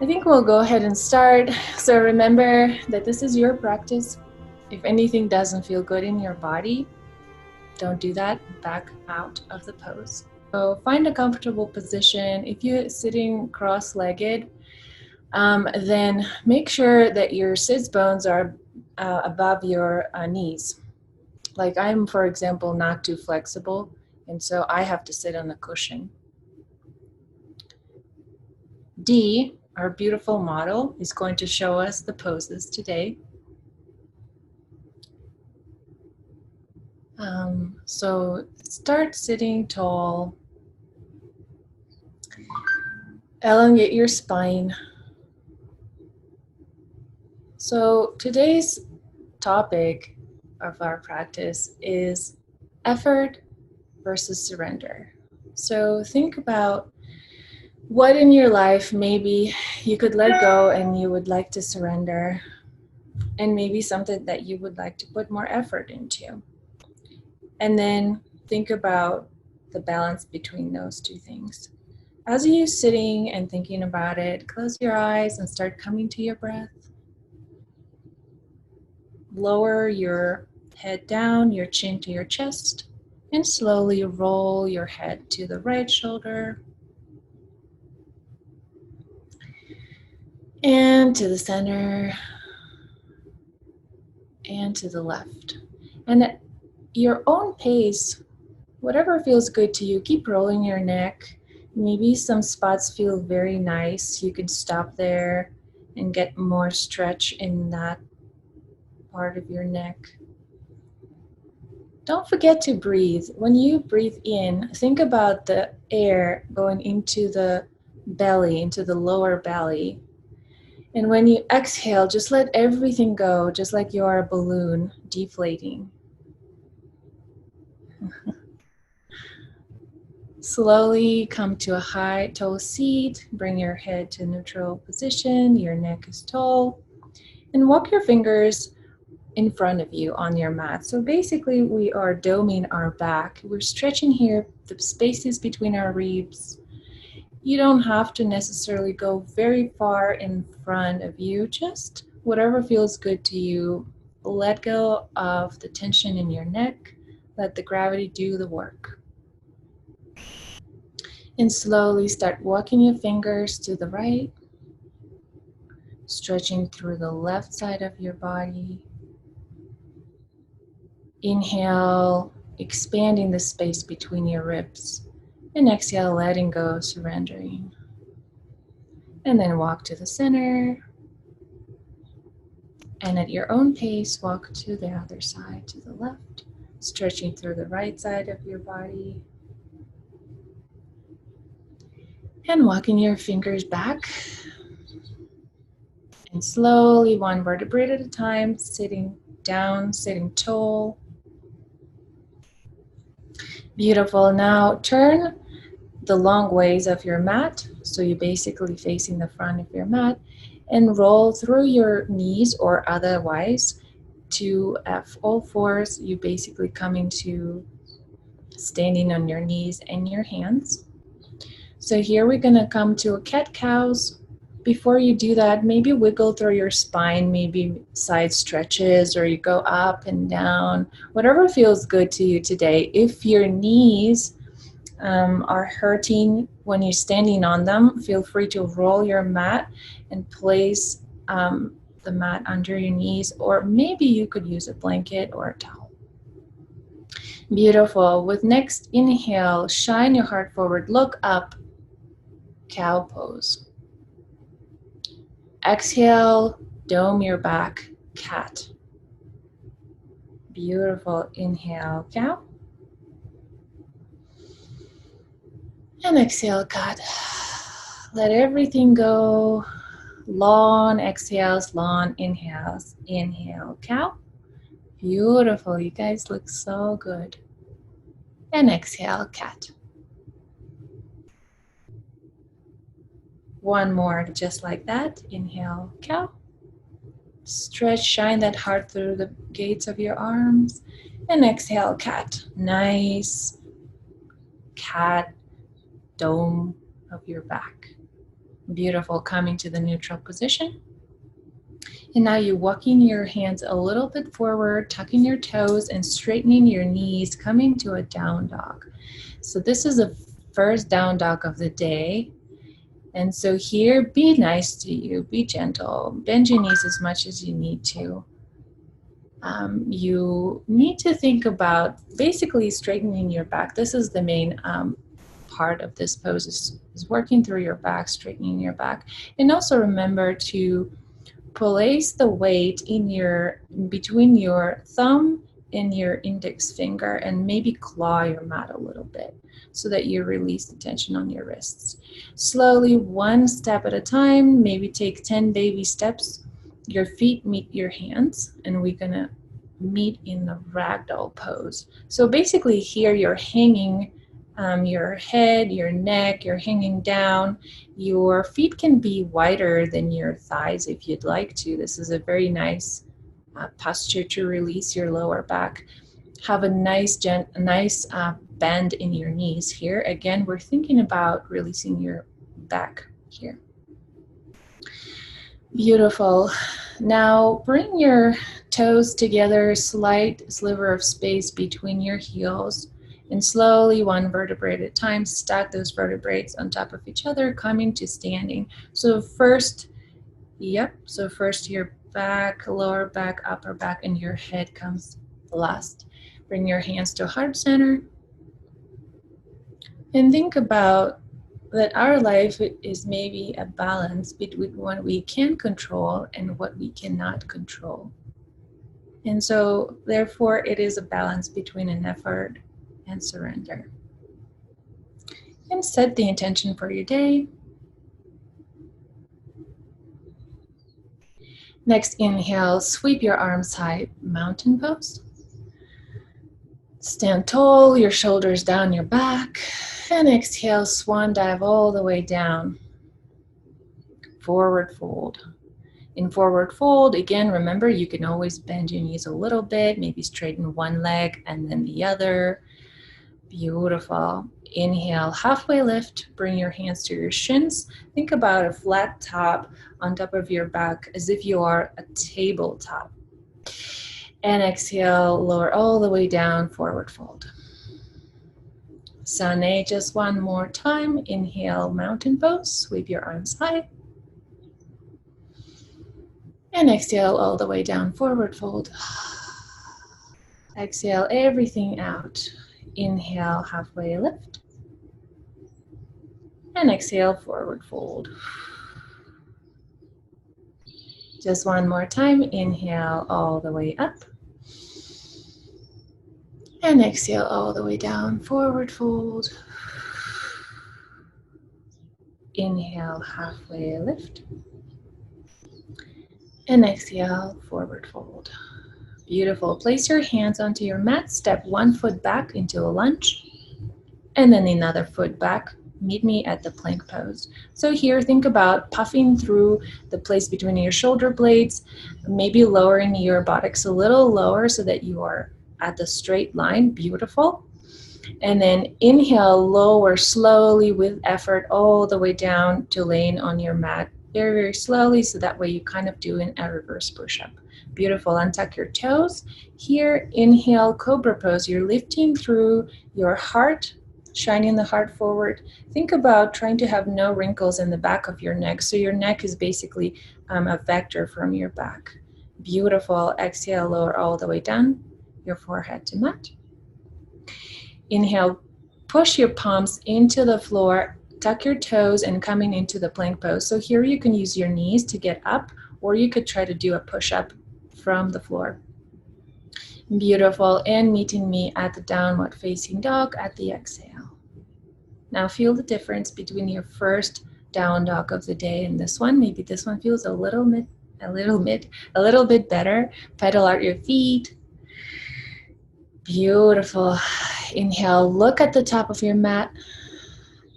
I think we'll go ahead and start. So remember that this is your practice. If anything doesn't feel good in your body, don't do that. Back out of the pose. So find a comfortable position. If you're sitting cross-legged, then make sure that your sits bones are above your knees. Like I'm, for example, not too flexible, and so I have to sit on a cushion. Dee, our beautiful model, is going to show us the poses today. So start sitting tall. Elongate your spine. So today's topic of our practice is effort versus surrender. So think about what in your life maybe you could let go and you would like to surrender, and maybe something that you would like to put more effort into. And then think about the balance between those two things. As you're sitting and thinking about it, close your eyes and start coming to your breath. Lower your head down, your chin to your chest, and slowly roll your head to the right shoulder and to the center and to the left. And at your own pace, whatever feels good to you, keep rolling your neck. Maybe some spots feel very nice. You can stop there and get more stretch in that part of your neck. Don't forget to breathe. When you breathe in, think about the air going into the belly, into the lower belly. And when you exhale, just let everything go, just like you are a balloon deflating. Slowly come to a high toe seat. Bring your head to neutral position. Your neck is tall. And walk your fingers in front of you on your mat. So basically we are doming our back. We're stretching here the spaces between our ribs. You don't have to necessarily go very far in front of you, just whatever feels good to you. Let go of the tension in your neck. Let the gravity do the work. And slowly start walking your fingers to the right, stretching through the left side of your body. Inhale, expanding the space between your ribs. And exhale, letting go, surrendering. And then walk to the center. And at your own pace, walk to the other side, to the left, stretching through the right side of your body. And walking your fingers back. And slowly, one vertebrae at a time, sitting down, sitting tall. Beautiful. Now turn the long ways of your mat, so you're basically facing the front of your mat, and roll through your knees or otherwise to all fours. You basically coming to standing on your knees and your hands. So here we're gonna come to a cat-cows. Before you do that, maybe wiggle through your spine, maybe side stretches, or you go up and down, whatever feels good to you today. If your knees are hurting when you're standing on them, feel free to roll your mat and place the mat under your knees, or maybe you could use a blanket or a towel. Beautiful. With next inhale, shine your heart forward, look up, cow pose. Exhale, dome your back, cat. Beautiful. Inhale, cow. And exhale, cat. Let everything go. Long exhales, long inhales. Inhale, cow. Beautiful. You guys look so good. And exhale, cat. One more, just like that. Inhale, cow. Stretch, shine that heart through the gates of your arms. And exhale, cat. Nice cat dome of your back. Beautiful, coming to the neutral position. And now you're walking your hands a little bit forward, tucking your toes and straightening your knees, coming to a down dog. So this is the first down dog of the day. And so here, be nice to you, be gentle, bend your knees as much as you need to. You need to think about basically straightening your back. This is the main part of this pose is working through your back, straightening your back. And also remember to place the weight between your thumb and your index finger and maybe claw your mat a little bit so that you release the tension on your wrists. Slowly, one step at a time, maybe take 10 baby steps. Your feet meet your hands and we're gonna meet in the ragdoll pose. So basically here you're hanging your head, your neck, you're hanging down. Your feet can be wider than your thighs if you'd like to. This is a very nice posture to release your lower back. Have a nice bend in your knees here. Again, we're thinking about releasing your back here. Beautiful. Now bring your toes together, slight sliver of space between your heels. And slowly, one vertebrae at a time, stack those vertebrae on top of each other, coming to standing. So first your back, lower back, upper back, and your head comes last. Bring your hands to heart center. And think about that our life is maybe a balance between what we can control and what we cannot control. And so, therefore, it is a balance between an effort and surrender. And set the intention for your day. Next, inhale, sweep your arms high, mountain pose. Stand tall, your shoulders down your back. And exhale, swan dive all the way down. Forward fold. In forward fold, again, remember you can always bend your knees a little bit, maybe straighten one leg and then the other. Beautiful. Inhale, halfway lift, bring your hands to your shins. Think about a flat top on top of your back as if you are a tabletop. And exhale, lower all the way down, forward fold. Sane, just one more time. Inhale, mountain pose, sweep your arms high. And exhale all the way down, forward fold. Exhale everything out. Inhale, halfway lift. And exhale, forward fold. Just one more time. Inhale all the way up. And exhale all the way down, forward fold. Inhale, halfway lift. And exhale, forward fold. Beautiful. Place your hands onto your mat. Step one foot back into a lunge. And then another foot back. Meet me at the plank pose. So here, think about puffing through the place between your shoulder blades, maybe lowering your buttocks a little lower so that you are at the straight line. Beautiful. And then inhale, lower slowly with effort all the way down to laying on your mat. Very, very slowly, so that way you kind of do a reverse push-up. Beautiful. Untuck your toes. Here, inhale, cobra pose. You're lifting through your heart, shining the heart forward. Think about trying to have no wrinkles in the back of your neck. So your neck is basically a vector from your back. Beautiful. Exhale, lower all the way down, your forehead to mat. Inhale, push your palms into the floor, tuck your toes, and coming into the plank pose. So here you can use your knees to get up, or you could try to do a push-up from the floor. Beautiful. And meeting me at the downward facing dog at the exhale. Now feel the difference between your first down dog of the day and this one. Maybe this one feels a little bit better. Pedal out your feet. Beautiful. Inhale, look at the top of your mat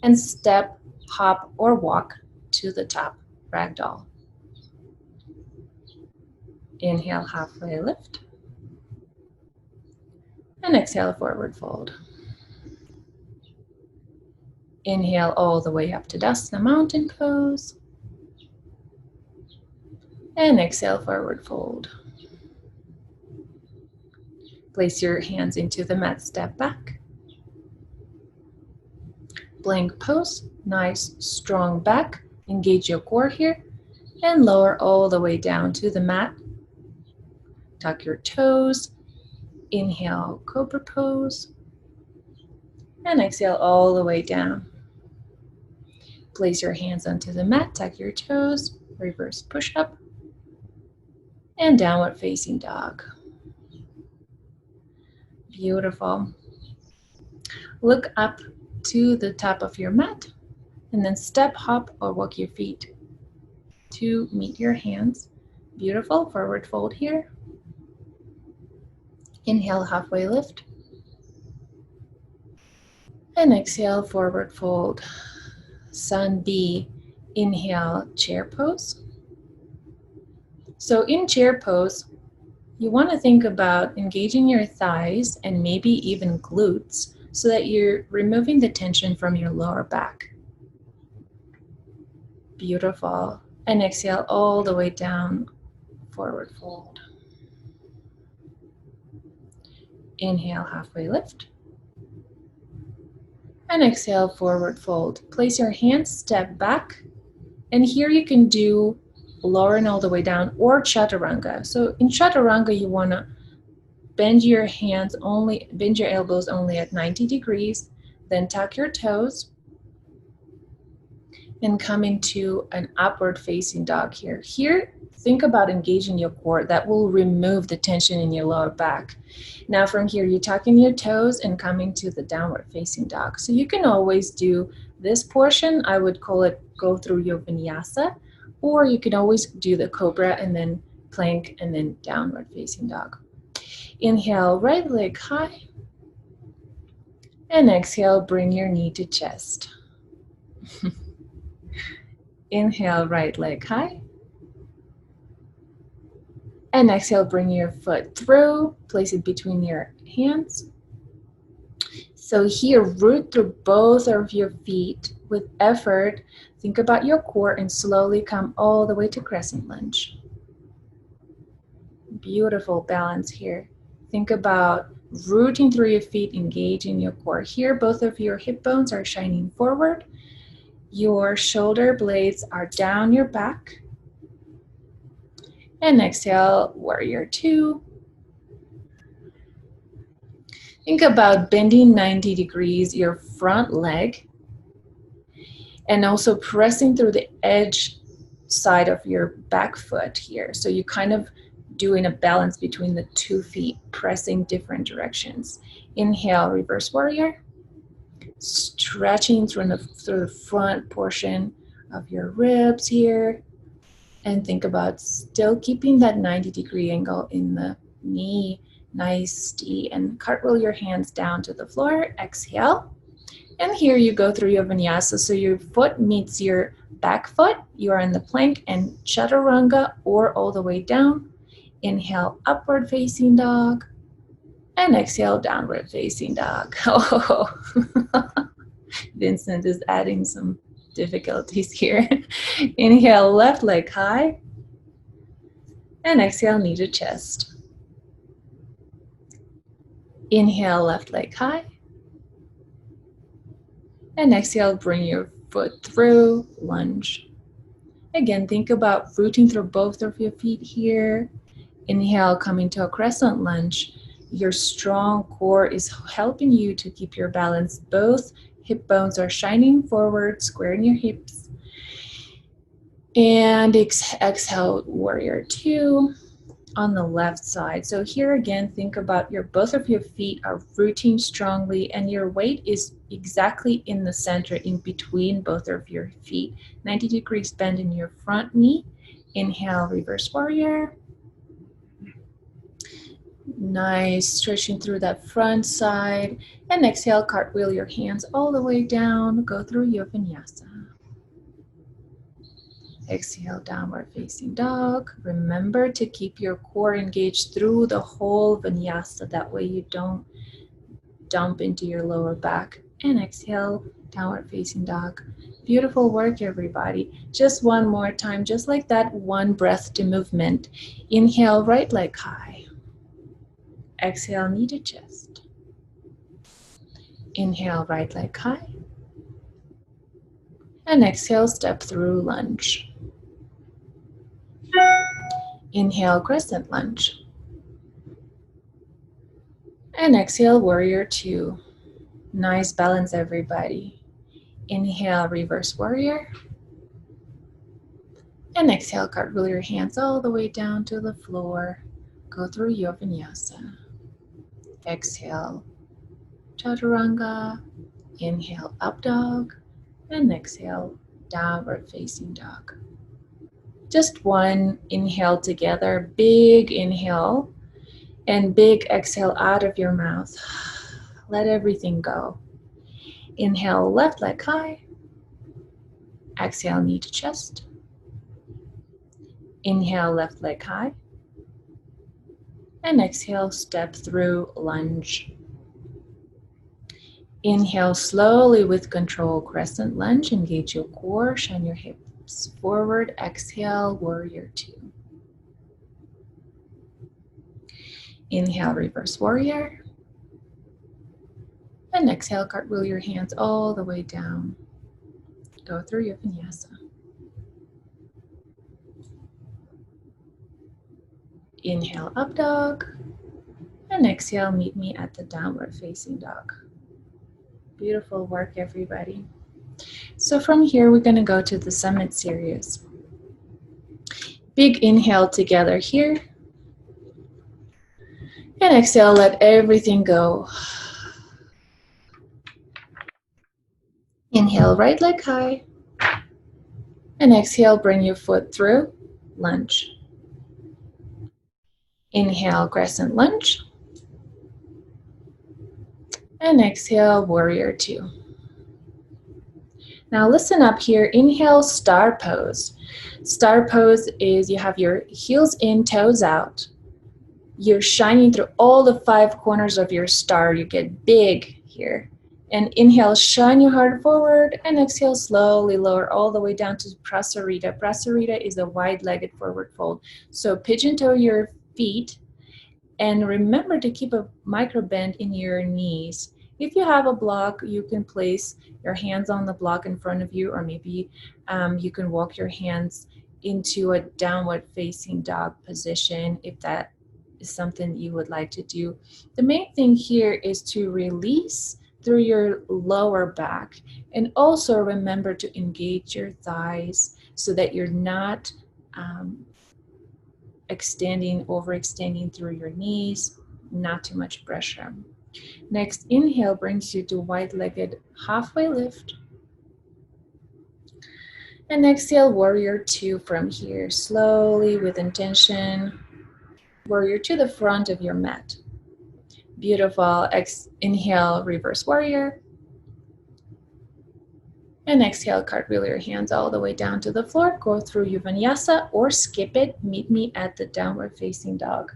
and step, hop, or walk to the top, ragdoll. Inhale, halfway lift. And exhale, forward fold. Inhale all the way up to Dasana Mountain Pose. And exhale, forward fold. Place your hands into the mat, step back. Plank pose, nice strong back. Engage your core here and lower all the way down to the mat. Tuck your toes. Inhale, cobra pose. And exhale all the way down. Place your hands onto the mat, tuck your toes, reverse push up, and downward facing dog. Beautiful. Look up to the top of your mat and then step, hop, or walk your feet to meet your hands. Beautiful. Forward fold here. Inhale, halfway lift. And exhale, forward fold. Sun B. Inhale, chair pose. So in chair pose, you want to think about engaging your thighs and maybe even glutes so that you're removing the tension from your lower back. Beautiful. And exhale all the way down, forward fold. Inhale, halfway lift. And exhale, forward fold. Place your hands, step back. And here you can do lowering all the way down or chaturanga. So in chaturanga, you want to bend your elbows only at 90 degrees, then tuck your toes and come into an upward facing dog here. Here, think about engaging your core. That will remove the tension in your lower back. Now from here, you tuck in your toes and come into the downward facing dog. So you can always do this portion. I would call it go through your vinyasa, or you can always do the cobra and then plank and then downward facing dog. Inhale, right leg high. And exhale, bring your knee to chest. Inhale, right leg high. And exhale, bring your foot through, place it between your hands. So here, root through both of your feet with effort. Think about your core and slowly come all the way to crescent lunge. Beautiful balance here. Think about rooting through your feet, engaging your core. Here, both of your hip bones are shining forward. Your shoulder blades are down your back. And exhale, warrior two. Think about bending 90 degrees your front leg and also pressing through the edge side of your back foot here. So you kind of doing a balance between the 2 feet, pressing different directions. Inhale, reverse warrior. Stretching through the front portion of your ribs here. And think about still keeping that 90-degree angle in the knee. Nice, steady, and cartwheel your hands down to the floor. Exhale. And here you go through your vinyasa. So your foot meets your back foot. You are in the plank and chaturanga or all the way down. Inhale, upward facing dog. And exhale, downward facing dog. Oh, Vincent is adding some difficulties here. Inhale, left leg high. And exhale, knee to chest. Inhale, left leg high. And exhale, bring your foot through, lunge. Again, think about rooting through both of your feet here. Inhale, coming to a crescent lunge. Your strong core is helping you to keep your balance. Both hip bones are shining forward, squaring your hips. And exhale, warrior two on the left side. So here again, think about both of your feet are rooting strongly and your weight is exactly in the center, in between both of your feet. 90 degrees bend in your front knee. Inhale, reverse warrior. Nice, stretching through that front side. And exhale, cartwheel your hands all the way down. Go through your vinyasa. Exhale, downward facing dog. Remember to keep your core engaged through the whole vinyasa. That way you don't dump into your lower back. And exhale, downward facing dog. Beautiful work, everybody. Just one more time, just like that, one breath to movement. Inhale, right leg high. Exhale, knee to chest. Inhale, right leg high. And exhale, step through lunge. Inhale, crescent lunge. And exhale, warrior two. Nice balance, everybody. Inhale, reverse warrior. And exhale, cartwheel your hands all the way down to the floor. Go through your vinyasa. Exhale, chaturanga. Inhale, up dog. And exhale, downward facing dog. Just one inhale together, big inhale, and big exhale out of your mouth. Let everything go. Inhale, left leg high. Exhale, knee to chest. Inhale, left leg high. And exhale, step through lunge. Inhale slowly with control, crescent lunge. Engage your core, shine your hips forward. Exhale, warrior two. Inhale, reverse warrior. And exhale, cartwheel your hands all the way down. Go through your vinyasa. Inhale, up dog. And exhale, meet me at the downward facing dog. Beautiful work, everybody. So from here, we're going to go to the summit series. Big inhale together here. And exhale, let everything go. Inhale, right leg high. And exhale, bring your foot through, lunge. Inhale, crescent lunge. And exhale, warrior two. Now listen up here, inhale, star pose. Star pose is you have your heels in, toes out. You're shining through all the five corners of your star. You get big here. And inhale, shine your heart forward, and exhale, slowly lower all the way down to prasarita. Prasarita is a wide-legged forward fold. So pigeon toe your feet, and remember to keep a micro bend in your knees. If you have a block, you can place your hands on the block in front of you, or maybe you can walk your hands into a downward facing dog position if that is something you would like to do. The main thing here is to release through your lower back, and also remember to engage your thighs so that you're not overextending through your knees, not too much pressure. Next, inhale brings you to wide-legged halfway lift. And exhale, warrior two from here, slowly with intention. Warrior to the front of your mat. Beautiful. Inhale, reverse warrior. And exhale, cartwheel your hands all the way down to the floor. Go through your vinyasa or skip it. Meet me at the downward facing dog.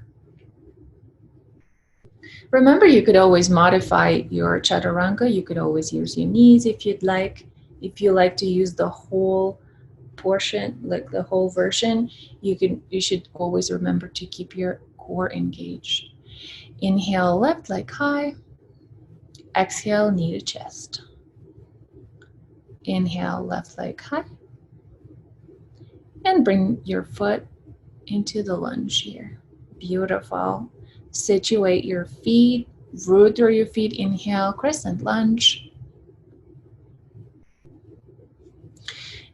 Remember, you could always modify your chaturanga. You could always use your knees if you'd like. If you like to use the whole portion, like the whole version, you should always remember to keep your core engaged. Inhale, left leg high. Exhale, knee to chest. Inhale, left leg high. And bring your foot into the lunge here. Beautiful. Situate your feet, root through your feet. Inhale, crescent lunge.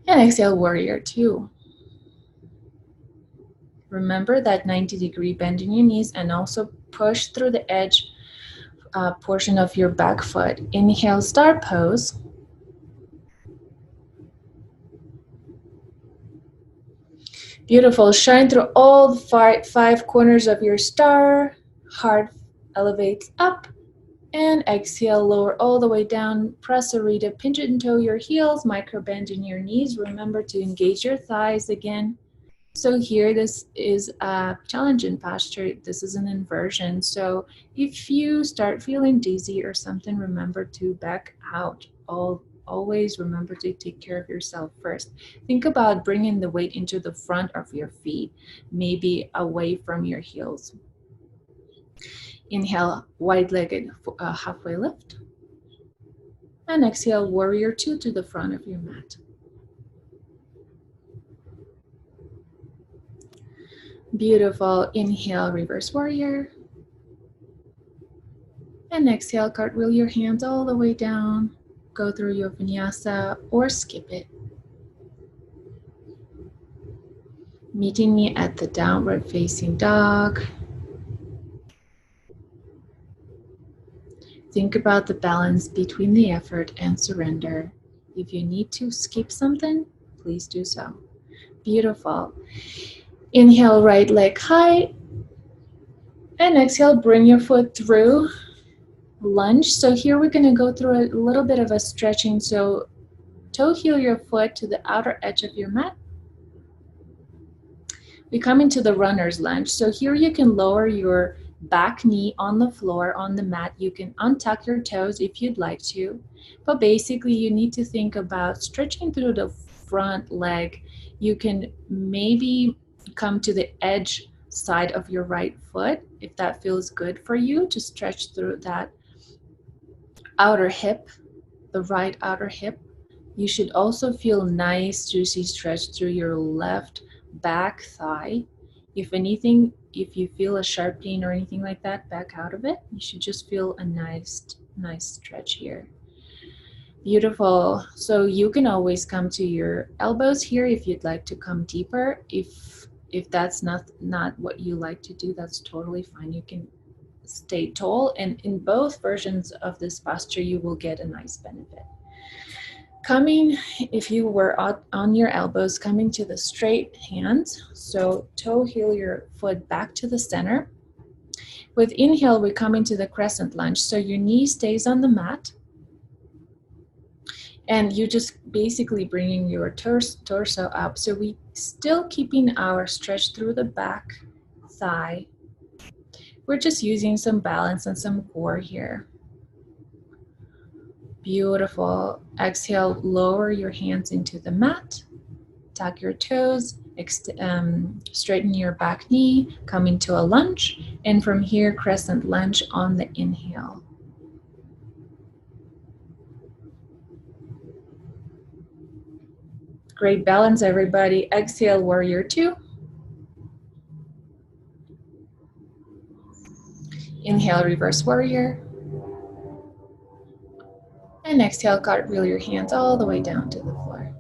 And exhale, warrior two. Remember that 90-degree bend in your knees, and also push through the edge portion of your back foot. Inhale, star pose. Beautiful. Shine through all the five corners of your star. Heart elevates up. And exhale, lower all the way down. Prasarita, pigeon toe your heels, micro bend in your knees. Remember to engage your thighs again. So here, this is a challenging posture. This is an inversion. So if you start feeling dizzy or something, remember to back out all always remember to take care of yourself first. Think about bringing the weight into the front of your feet, maybe away from your heels. Inhale, wide-legged halfway lift. And exhale, warrior two to the front of your mat. Beautiful. Inhale, reverse warrior. And exhale, cartwheel your hands all the way down. Go through your vinyasa or skip it. Meeting me at the downward facing dog. Think about the balance between the effort and surrender. If you need to skip something, please do so. Beautiful. Inhale, right leg high. And exhale, bring your foot through. Lunge. So here we're going to go through a little bit of a stretching. So toe heel your foot to the outer edge of your mat. We come into the runner's lunge. So here you can lower your back knee on the floor, on the mat. You can untuck your toes if you'd like to. But basically you need to think about stretching through the front leg. You can maybe come to the edge side of your right foot if that feels good for you, to stretch through that outer hip, the right outer hip. You should also feel nice, juicy stretch through your left back thigh. If anything, if you feel a sharp pain or anything like that, back out of it. You should just feel a nice stretch here. Beautiful. So you can always come to your elbows here if you'd like to come deeper. If that's not what you like to do, that's totally fine. You can stay tall, and in both versions of this posture you will get a nice benefit. Coming, if you were on your elbows, coming to the straight hands, so toe heel your foot back to the center. With inhale, we come into the crescent lunge, so your knee stays on the mat, and you just basically bringing your torso up. So we still keeping our stretch through the back thigh. We're just using some balance and some core here. Beautiful. Exhale, lower your hands into the mat. Tuck your toes, straighten your back knee, come into a lunge, and from here, crescent lunge on the inhale. Great balance, everybody. Exhale, warrior two. Inhale, reverse warrior. And exhale, cartwheel your hands all the way down to the floor.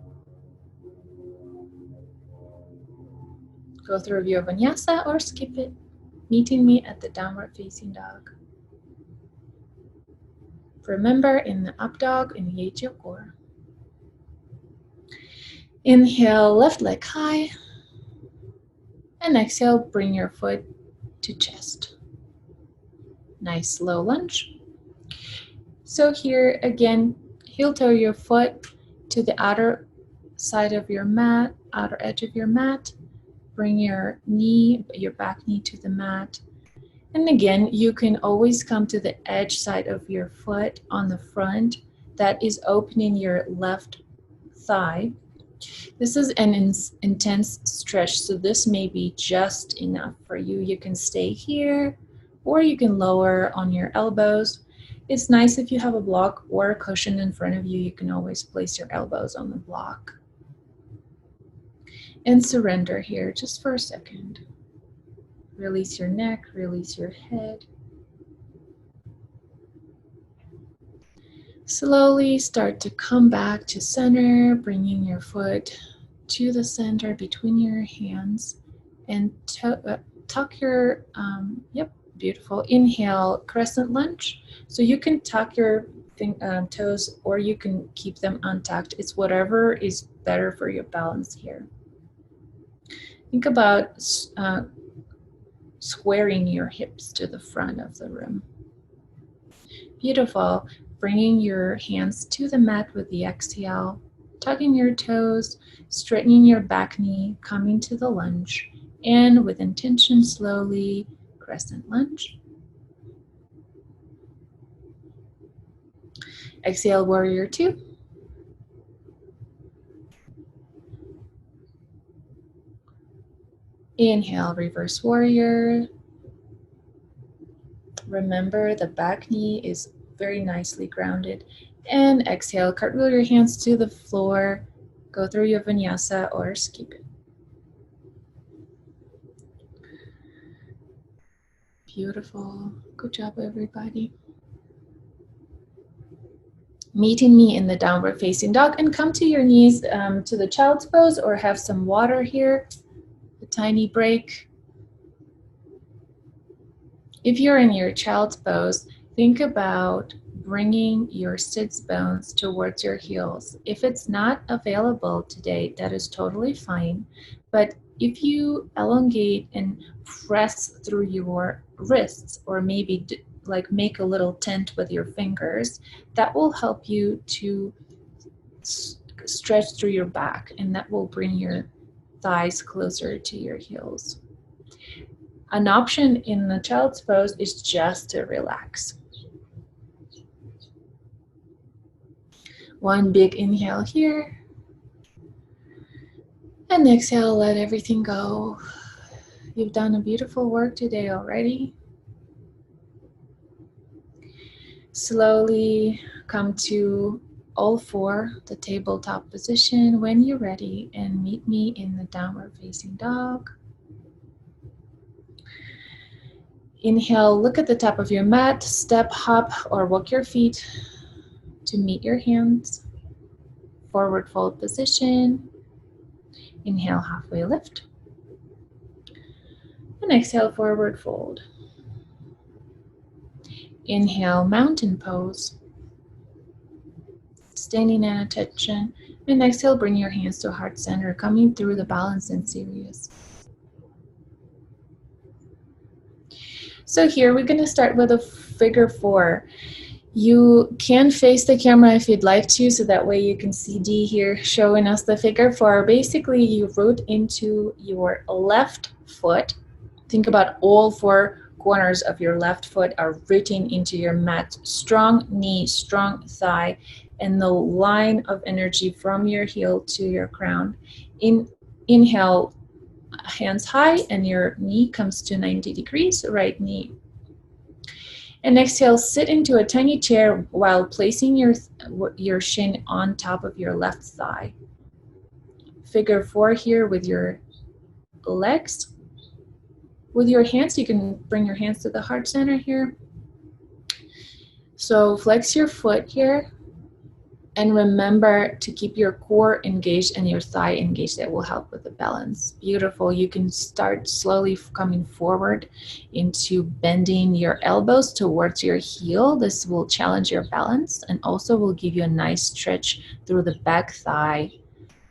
Go through your vinyasa or skip it. Meeting me at the downward facing dog. Remember, in the up dog, engage your core. Inhale, left leg high. And exhale, bring your foot to chest. Nice slow lunge. So here again, heel toe your foot to the outer side of your mat, outer edge of your mat. Bring your knee, your back knee to the mat. And again, you can always come to the edge side of your foot on the front. That is opening your left thigh. This is an intense stretch, so this may be just enough for you. You can stay here, or you can lower on your elbows. It's nice if you have a block or a cushion in front of you. You can always place your elbows on the block. And surrender here just for a second. Release your neck, release your head. Slowly start to come back to center, bringing your foot to the center between your hands, and tuck your, beautiful. Inhale, crescent lunge. So you can tuck your toes, or you can keep them untucked. It's whatever is better for your balance here. Think about squaring your hips to the front of the room. Beautiful. Bringing your hands to the mat with the exhale, tucking your toes, straightening your back knee, coming to the lunge, and with intention, slowly, crescent lunge. Exhale, warrior two. Inhale, reverse warrior. Remember the back knee is very nicely grounded. And exhale, cartwheel your hands to the floor. Go through your vinyasa or skip it. Beautiful. Good job, everybody. Meeting me in the downward facing dog, and come to your knees to the child's pose, or have some water here, a tiny break. If you're in your child's pose, think about bringing your sits bones towards your heels. If it's not available today, that is totally fine. But if you elongate and press through your wrists, or maybe like make a little tent with your fingers, that will help you to stretch through your back, and that will bring your thighs closer to your heels. An option in the child's pose is just to relax. One big inhale here, and exhale, let everything go. You've done a beautiful work today already. Slowly come to all four, the tabletop position when you're ready, and meet me in the downward facing dog. Inhale, look at the top of your mat, step, hop, or walk your feet to meet your hands. Forward fold position. Inhale, halfway lift. And exhale, forward fold. Inhale, mountain pose. Standing at attention. And exhale, bring your hands to heart center, coming through the balance in series. So here we're going to start with a figure four. You can face the camera if you'd like to, so that way you can see Dee here showing us the figure four. Basically, you root into your left foot. Think about all four corners of your left foot are rooting into your mat. Strong knee, strong thigh, and the line of energy from your heel to your crown. Inhale, hands high, and your knee comes to 90 degrees, right knee. And exhale, sit into a tiny chair while placing your shin on top of your left thigh. Figure four here with your legs. With your hands, you can bring your hands to the heart center here. So flex your foot here. And remember to keep your core engaged and your thigh engaged. That will help with the balance. Beautiful. You can start slowly coming forward into bending your elbows towards your heel. This will challenge your balance and also will give you a nice stretch through the back thigh.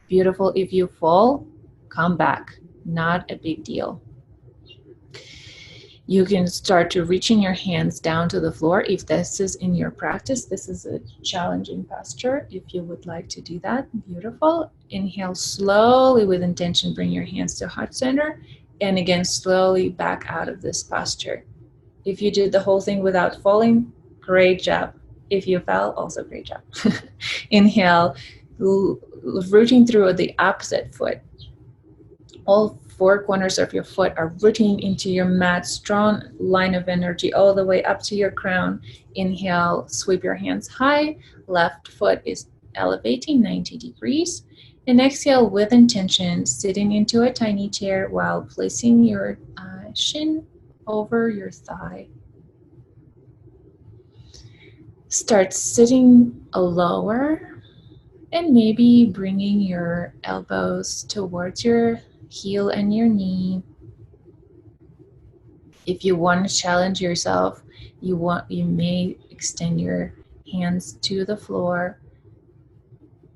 Beautiful. If you fall, come back. Not a big deal. You can start to reaching your hands down to the floor. If this is in your practice, this is a challenging posture. If you would like to do that, beautiful. Inhale slowly with intention, bring your hands to heart center. And again, slowly back out of this posture. If you did the whole thing without falling, great job. If you fell, also great job. Inhale, rooting through the opposite foot. All four corners of your foot are rooting into your mat. Strong line of energy all the way up to your crown. Inhale, sweep your hands high. Left foot is elevating 90 degrees. And exhale with intention, sitting into a tiny chair while placing your shin over your thigh. Start sitting lower and maybe bringing your elbows towards your heel and your knee. If you want to challenge yourself, you may extend your hands to the floor.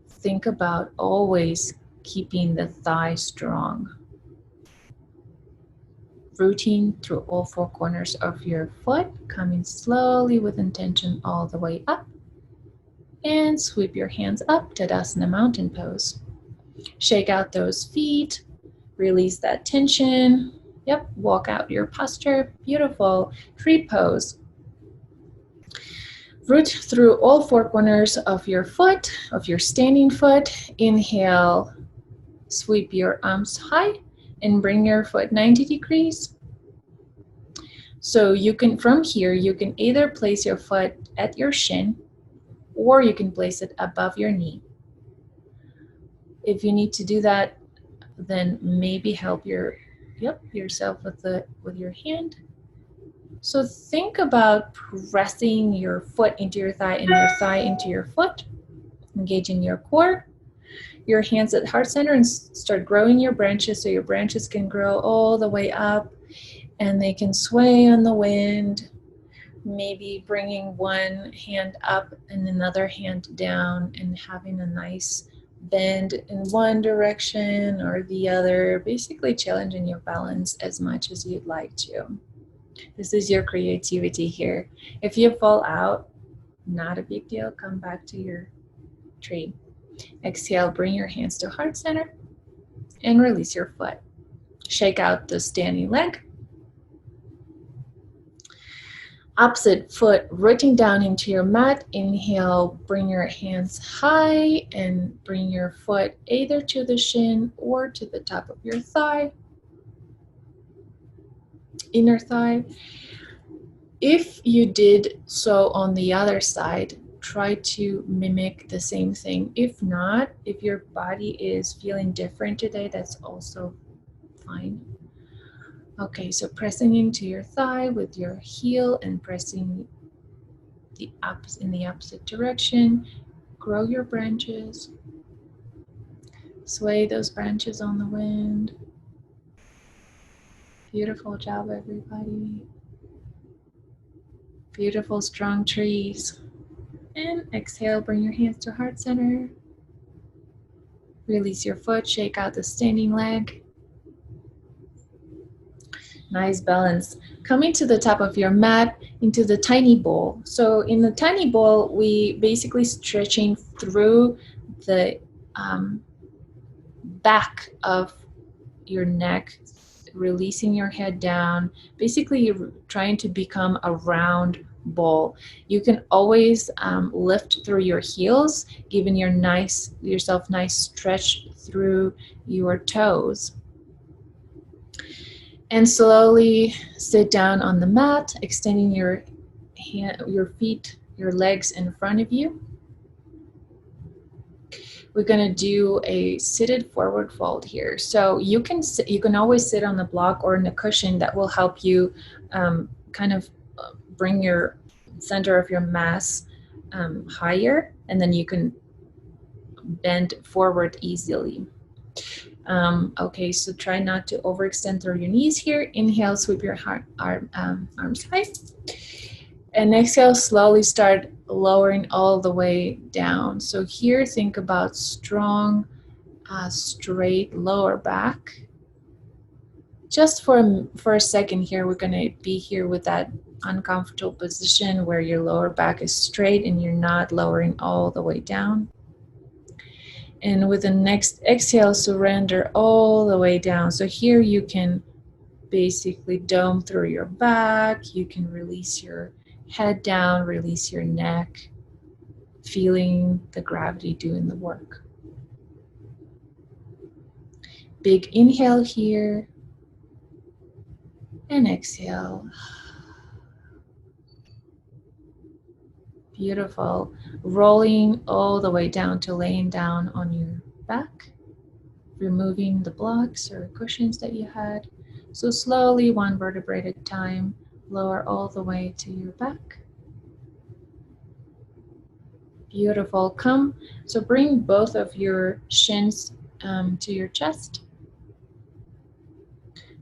Think about always keeping the thigh strong. Rooting through all four corners of your foot, coming slowly with intention all the way up. And sweep your hands up, Tadasana Mountain Pose. Shake out those feet. Release that tension. Yep, walk out your posture. Beautiful. Tree pose. Root through all four corners of your foot, of your standing foot. Inhale, sweep your arms high. and bring your foot 90 degrees. So you can, from here, you can either place your foot at your shin or you can place it above your knee. If you need to do that, then maybe help yourself with your hand. So think about pressing your foot into your thigh and your thigh into your foot, engaging your core. Your hands at heart center and start growing your branches so your branches can grow all the way up and they can sway on the wind. Maybe bringing one hand up and another hand down and having a nice bend in one direction or the other, basically challenging your balance as much as you'd like to. This is your creativity here. If you fall out, not a big deal. Come back to your tree. Exhale, bring your hands to heart center and release your foot. Shake out the standing leg. Opposite foot rooting down into your mat. Inhale, bring your hands high and bring your foot either to the shin or to the top of your thigh, inner thigh. If you did so on the other side, try to mimic the same thing. If not, if your body is feeling different today, that's also fine. Okay, so pressing into your thigh with your heel and pressing in the opposite direction. Grow your branches. Sway those branches on the wind. Beautiful job, everybody. Beautiful, strong trees. And exhale, bring your hands to heart center. Release your foot, shake out the standing leg. Nice balance. Coming to the top of your mat into the tiny bowl. So in the tiny bowl, we basically stretching through the back of your neck, releasing your head down. Basically, you're trying to become a round ball. You can always lift through your heels, giving yourself nice stretch through your toes. And slowly sit down on the mat, extending your feet, your legs in front of you. We're going to do a seated forward fold here. So you can always sit on the block or in a cushion. That will help you kind of bring your center of your mass higher, and then you can bend forward easily. Okay, so try not to overextend through your knees here. Inhale, sweep your arms high. And exhale, slowly start lowering all the way down. So here, think about strong, straight lower back. Just for a second here, we're going to be here with that uncomfortable position where your lower back is straight and you're not lowering all the way down. And with the next exhale, surrender all the way down. So here you can basically dome through your back. You can release your head down, release your neck, feeling the gravity doing the work. Big inhale here. And exhale. Beautiful. Rolling all the way down to laying down on your back, removing the blocks or cushions that you had. So slowly, one vertebrae at a time, lower all the way to your back. Beautiful. So bring both of your shins to your chest.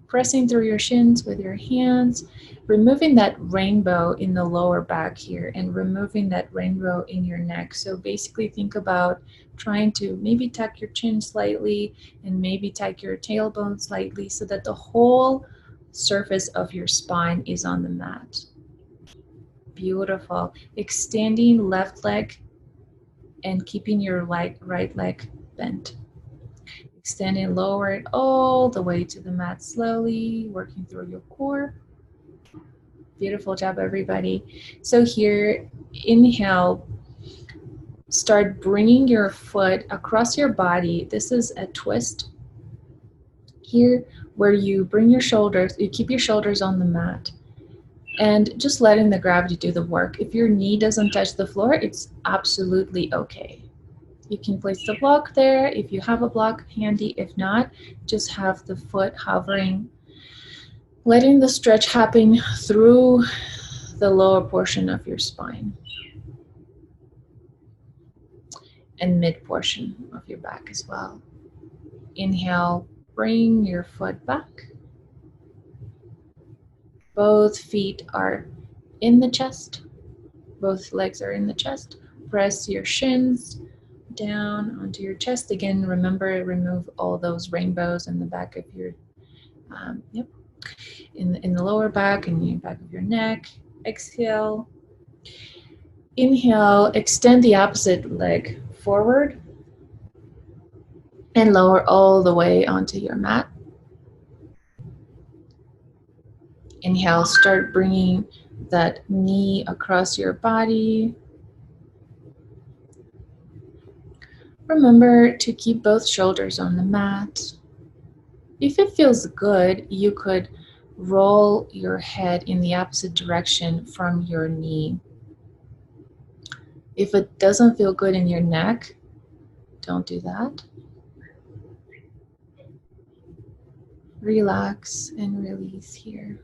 Pressing through your shins with your hands, removing that rainbow in the lower back here and removing that rainbow in your neck. So basically think about trying to maybe tuck your chin slightly and maybe tuck your tailbone slightly so that the whole surface of your spine is on the mat. Beautiful. Extending left leg and keeping your right leg bent. Extending lower it all the way to the mat slowly, working through your core. Beautiful job, everybody. So here, inhale, start bringing your foot across your body. This is a twist. here where you bring your shoulders, you keep your shoulders on the mat and just letting the gravity do the work. If your knee doesn't touch the floor, it's absolutely okay. You can place the block there if you have a block handy. If not, just have the foot hovering, letting the stretch happen through the lower portion of your spine and mid portion of your back as well. Inhale, bring your foot back. Both feet are in the chest. Both legs are in the chest. Press your shins down onto your chest. Again, remember, remove all those rainbows in the back of your, in the lower back and the back of your neck. Exhale. Inhale, extend the opposite leg forward and lower all the way onto your mat. Inhale, start bringing that knee across your body. Remember to keep both shoulders on the mat. If it feels good, you could roll your head in the opposite direction from your knee. If it doesn't feel good in your neck, don't do that. Relax and release here.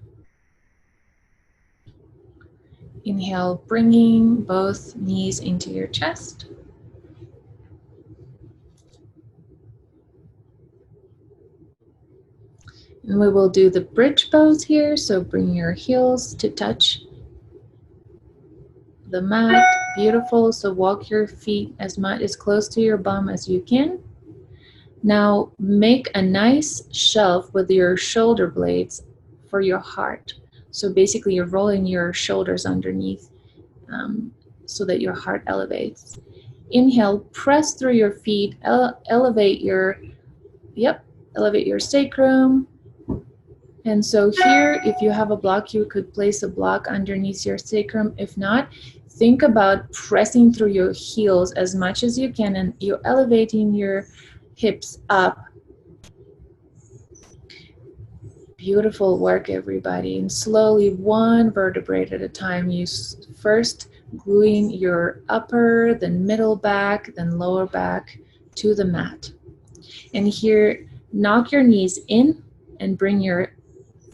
Inhale, bringing both knees into your chest. And we will do the bridge pose here. So bring your heels to touch the mat. Beautiful. So walk your feet as close to your bum as you can. Now make a nice shelf with your shoulder blades for your heart. So basically you're rolling your shoulders underneath so that your heart elevates. Inhale, press through your feet, elevate your sacrum. And so here, if you have a block, you could place a block underneath your sacrum. If not, think about pressing through your heels as much as you can, and you're elevating your hips up. Beautiful work, everybody. And slowly, one vertebrae at a time, you first gluing your upper, then middle back, then lower back to the mat. And here, knock your knees in and bring your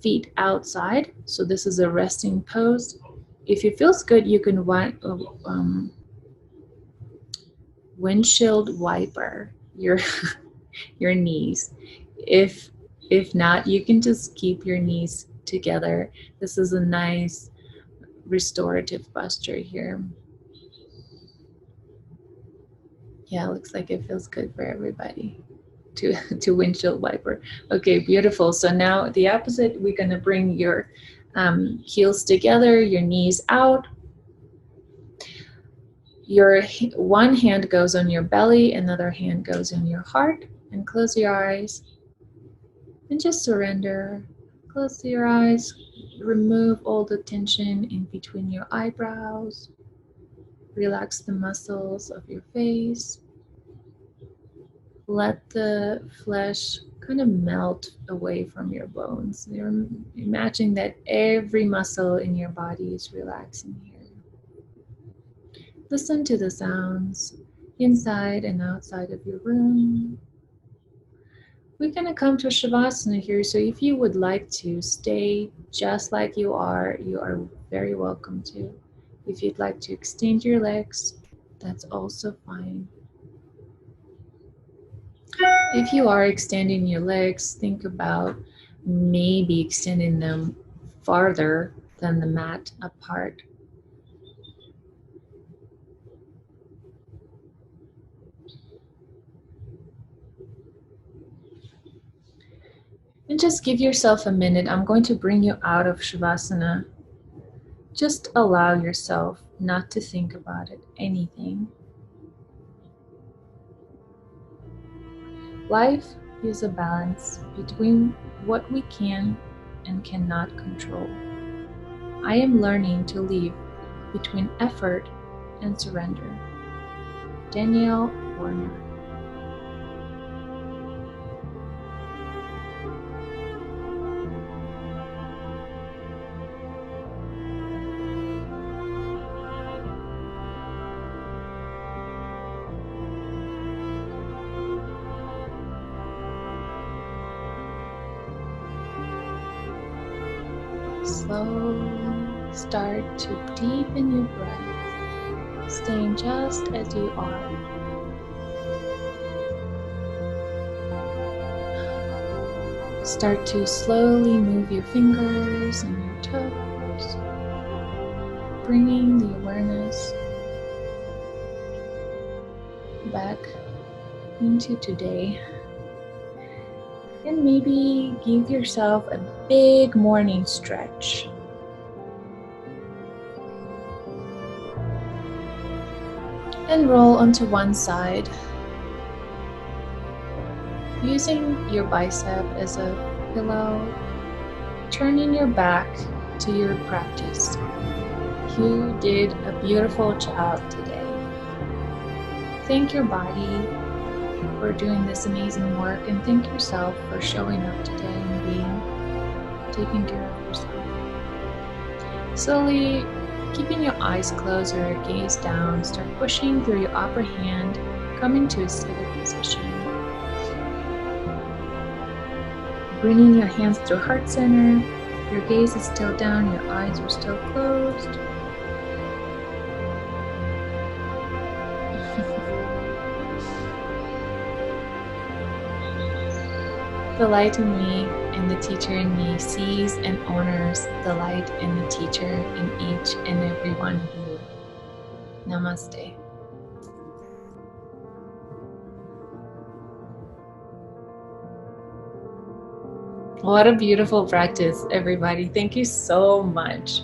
feet outside. So this is a resting pose. If it feels good, you can windshield wiper your your knees. If not, you can just keep your knees together. This is a nice restorative posture here. Yeah, looks like it feels good for everybody to windshield wiper. Okay, beautiful. So now the opposite, we're gonna bring your heels together, your knees out. Your one hand goes on your belly, another hand goes in your heart, and close your eyes and just surrender. Close your eyes, remove all the tension in between your eyebrows, relax the muscles of your face. Let the flesh kind of melt away from your bones. You're imagining that every muscle in your body is relaxing here. Listen to the sounds inside and outside of your room. We're going to come to Shavasana here, so if you would like to stay just like you are very welcome to. If you'd like to extend your legs, that's also fine. If you are extending your legs, think about maybe extending them farther than the mat apart. And just give yourself a minute. I'm going to bring you out of Shavasana. Just allow yourself not to think about it, anything. Life is a balance between what we can and cannot control. I am learning to live between effort and surrender. Danielle Warner. Slowly start to deepen your breath, staying just as you are. Start to slowly move your fingers and your toes, bringing the awareness back into today. And maybe give yourself a big morning stretch. And roll onto one side, using your bicep as a pillow, turning your back to your practice. You did a beautiful job today. Thank your body for doing this amazing work, and thank yourself for showing up today and taking care of yourself. Slowly, keeping your eyes closed or your gaze down, start pushing through your upper hand, coming to a seated position. Bringing your hands to heart center. Your gaze is still down, your eyes are still closed. The light in me and the teacher in me sees and honors the light and the teacher in each and every one of you. Namaste. What a beautiful practice, everybody. Thank you so much.